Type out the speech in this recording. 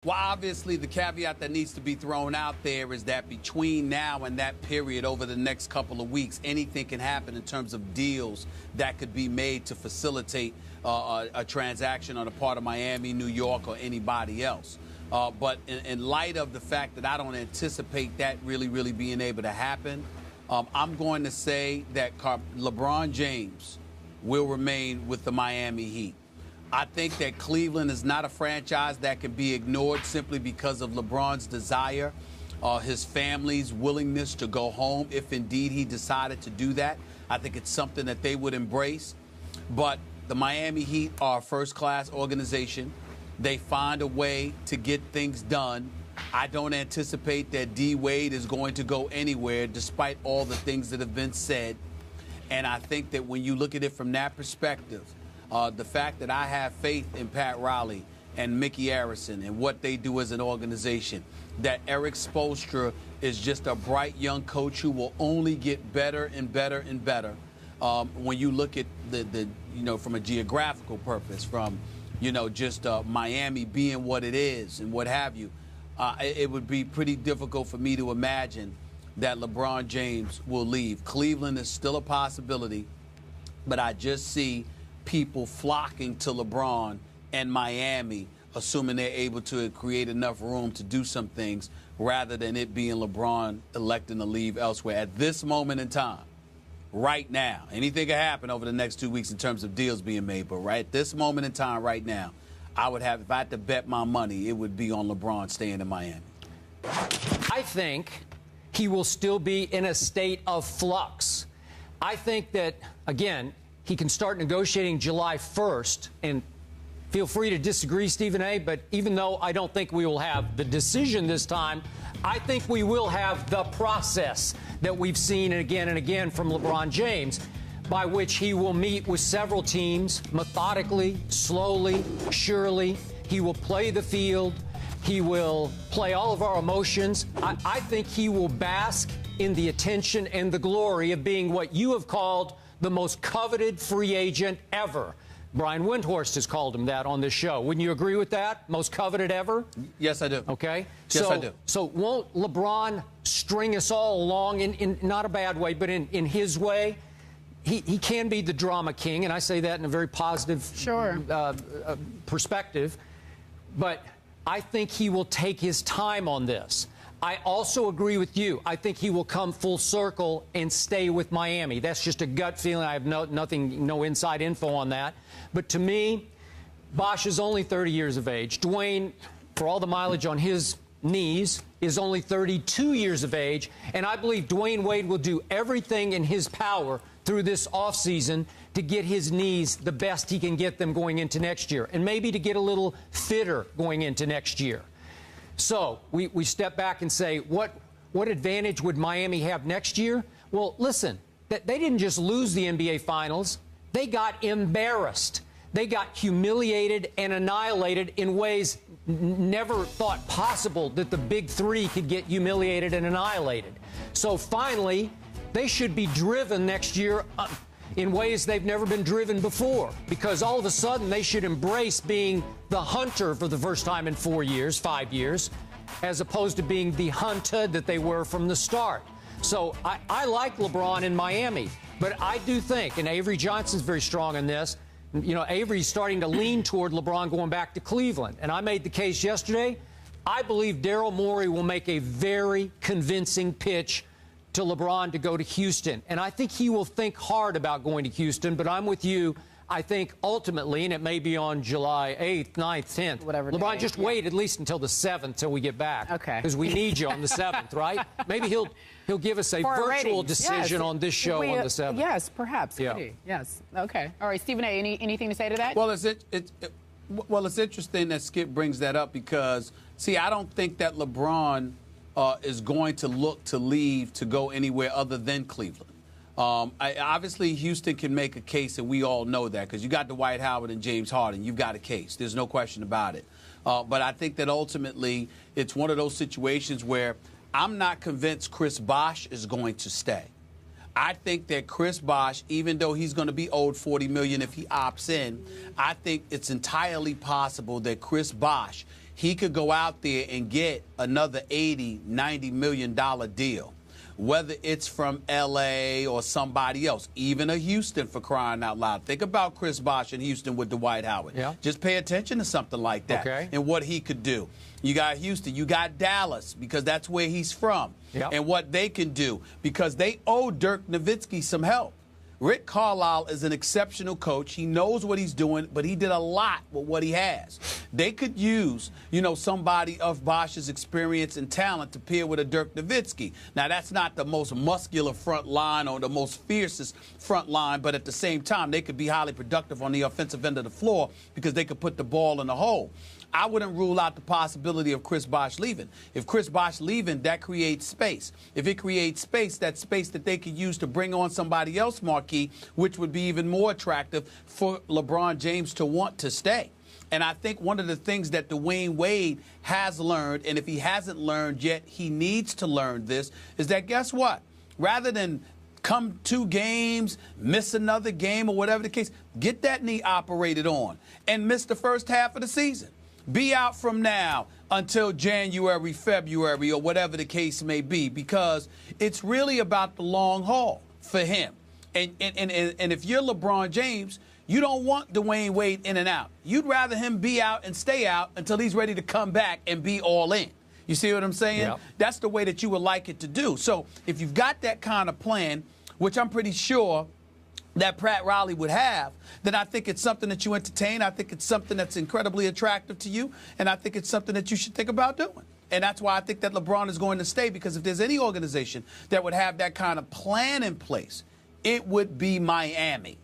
Well, obviously, the caveat that needs to be thrown out there is that between now and that period, over the next couple of weeks, anything can happen in terms of deals that could be made to facilitate a transaction on the part of Miami, New York, or anybody else. But in light of the fact that I don't anticipate that really being able to happen, I'm going to say that LeBron James will remain with the Miami Heat. I think that Cleveland is not a franchise that can be ignored simply because of LeBron's desire, his family's willingness to go home if indeed he decided to do that. I think it's something that they would embrace. But the Miami Heat are a first-class organization. They find a way to get things done. I don't anticipate that D. Wade is going to go anywhere despite all the things that have been said. And I think that when you look at it from that perspective, the fact that I have faith in Pat Riley and Mickey Arison and what they do as an organization, that Eric Spoelstra is just a bright young coach who will only get better and better and better. When you look at the from a geographical purpose, from, just Miami being what it is and what have you, it would be pretty difficult for me to imagine that LeBron James will leave. Cleveland is still a possibility, but I just see people flocking to LeBron and Miami, assuming they're able to create enough room to do some things rather than it being LeBron electing to leave elsewhere. At this moment in time, right now, anything can happen over the next 2 weeks in terms of deals being made, but right at this moment in time right now, I would have, if I had to bet my money, it would be on LeBron staying in Miami. I think he will still be in a state of flux. I think that, again, he can start negotiating July 1st, and feel free to disagree, Stephen A., but even though I don't think we will have the decision this time, I think we will have the process that we've seen again and again from LeBron James, by which he will meet with several teams methodically, slowly, surely. He will play the field. He will play all of our emotions. I think he will bask in the attention and the glory of being what you have called the most coveted free agent ever. Brian Windhorst has called him that on this show. Wouldn't you agree with that? Most coveted ever? Yes, I do. Okay. Yes, I do. So won't LeBron string us all along in not a bad way, but in his way? He can be the drama king, and I say that in a very positive perspective. But I think he will take his time on this. I also agree with you. I think he will come full circle and stay with Miami. That's just a gut feeling. I have no inside info on that. But to me, Bosh is only 30 years of age. Dwayne, for all the mileage on his knees, is only 32 years of age. And I believe Dwayne Wade will do everything in his power through this offseason to get his knees the best he can get them going into next year, and maybe to get a little fitter going into next year. So we step back and say, what advantage would Miami have next year? Well, listen, they didn't just lose the NBA Finals. They got embarrassed. They got humiliated and annihilated in ways never thought possible that the big three could get humiliated and annihilated. So finally, they should be driven next year in ways they've never been driven before, because all of a sudden they should embrace being the hunter for the first time in 5 years, as opposed to being the hunted that they were from the start. So I like LeBron in Miami, but I do think, and Avery Johnson's very strong in this, Avery's starting to lean toward LeBron going back to Cleveland. And I made the case yesterday. I believe Daryl Morey will make a very convincing pitch to LeBron to go to Houston. And I think he will think hard about going to Houston, but I'm with you. I think ultimately, and it may be on July 8th, 9th, 10th, whatever LeBron, day, just wait at least until the 7th till we get back. Okay. Because we need you on the 7th, right? Maybe he'll give us a virtual decision on this show on the 7th. Yes, perhaps. Yeah. Yes. Okay. All right, Stephen A., anything to say to that? Well, it's interesting that Skip brings that up because, see, I don't think that LeBron is going to look to leave to go anywhere other than Cleveland. Obviously, Houston can make a case, and we all know that, because you got Dwight Howard and James Harden. You've got a case. There's no question about it. But I think that ultimately it's one of those situations where I'm not convinced Chris Bosh is going to stay. I think that Chris Bosh, even though he's going to be owed $40 million if he opts in, I think it's entirely possible that Chris Bosh he could go out there and get another $80-90 million deal, whether it's from L.A. or somebody else, even a Houston, for crying out loud. Think about Chris Bosh in Houston with Dwight Howard. Yeah. Just pay attention to something like that and what he could do. You got Houston. You got Dallas, because that's where he's from, and what they can do, because they owe Dirk Nowitzki some help. Rick Carlisle is an exceptional coach. He knows what he's doing, but he did a lot with what he has. They could use, somebody of Bosch's experience and talent to pair with a Dirk Nowitzki. Now, that's not the most muscular front line or the most fiercest front line, but at the same time, they could be highly productive on the offensive end of the floor because they could put the ball in the hole. I wouldn't rule out the possibility of Chris Bosh leaving. If Chris Bosh leaving, that creates space. If it creates space, that's space that they could use to bring on somebody else, Marquis, which would be even more attractive for LeBron James to want to stay. And I think one of the things that Dwayne Wade has learned, and if he hasn't learned yet, he needs to learn this, is that guess what? Rather than come 2 games, miss another game or whatever the case, get that knee operated on and miss the first half of the season. Be out from now until January, February, or whatever the case may be, because it's really about the long haul for him. And if you're LeBron James, you don't want Dwayne Wade in and out. You'd rather him be out and stay out until he's ready to come back and be all in. You see what I'm saying? Yep. That's the way that you would like it to do. So if you've got that kind of plan, which I'm pretty sure that Pat Riley would have, then I think it's something that you entertain. I think it's something that's incredibly attractive to you, and I think it's something that you should think about doing. And that's why I think that LeBron is going to stay, because if there's any organization that would have that kind of plan in place, it would be Miami.